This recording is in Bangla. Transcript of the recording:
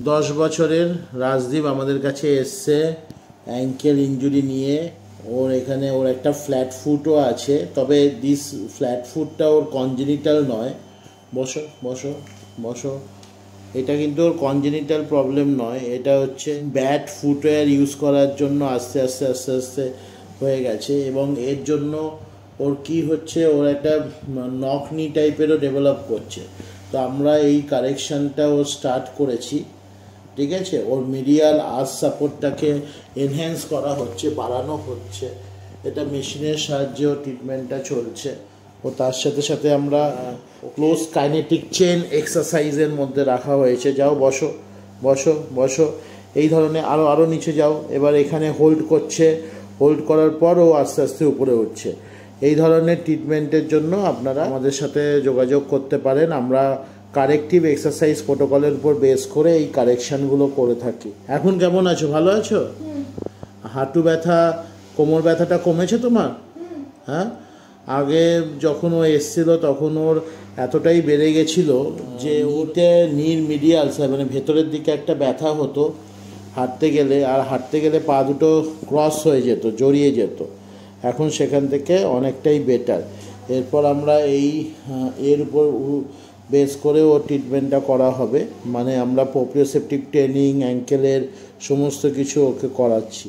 10 বছরের রাজদীপ আমাদের কাছে এসছে অ্যাঙ্কেল ইনজুরি নিয়ে। ওর এখানে ওর একটা ফ্ল্যাট ফুটও আছে, তবে দিস ফ্ল্যাট ফুটটা ওর কনজেনিটাল নয়। বসো বসো বসো। এটা কিন্তু ওর কনজেনিটাল প্রবলেম নয়, এটা হচ্ছে ব্যাড ফুটওয়্যার ইউজ করার জন্য আস্তে আস্তে আস্তে আস্তে হয়ে গেছে। এবং এর জন্য ওর কি হচ্ছে, ওর একটা নকনি টাইপেরও ডেভেলপ করছে। তো আমরা এই কারেকশানটা ও স্টার্ট করেছি, ঠিক আছে। ওর মিডিয়াল আর্চ সাপোর্টটাকে এনহ্যান্স করা হচ্ছে, বাড়ানো হচ্ছে। এটা মেশিনের সাহায্যে ট্রিটমেন্টটা চলছে। ও তার সাথে সাথে আমরা ক্লোজ কাইনেটিক চেন এক্সারসাইজের মধ্যে রাখা হয়েছে। যাও বসো বসো বসো। এই ধরনের আরও নিচে যাও। এবার এখানে হোল্ড করছে, হোল্ড করার পর ও আস্তে আস্তে উপরে উঠছে। এই ধরনের ট্রিটমেন্টের জন্য আপনারা আমাদের সাথে যোগাযোগ করতে পারেন। আমরা কারেক্টিভ এক্সারসাইজ প্রোটোকলের উপর বেস করে এই কারেকশানগুলো করে থাকি। এখন কেমন আছো? ভালো আছো? হাঁটু ব্যথা, কোমর ব্যথাটা কমেছে তোমার? হ্যাঁ, আগে যখন ও এসছিল তখন ওর এতটাই বেড়ে গেছিল যে ওতে নির মিডিয়ালস মানে ভেতরের দিকে একটা ব্যথা হতো হাঁটতে গেলে, আর হাঁটতে গেলে পা দুটো ক্রস হয়ে যেত, জড়িয়ে যেত। এখন সেখান থেকে অনেকটাই বেটার। এরপর আমরা এর উপর বেস করে ও ট্রিটমেন্টটা করা হবে। মানে আমরা প্রোপ্রিওসেপটিভ ট্রেনিং, অ্যাঙ্কেলের সমস্ত কিছু ওকে করাচ্ছি।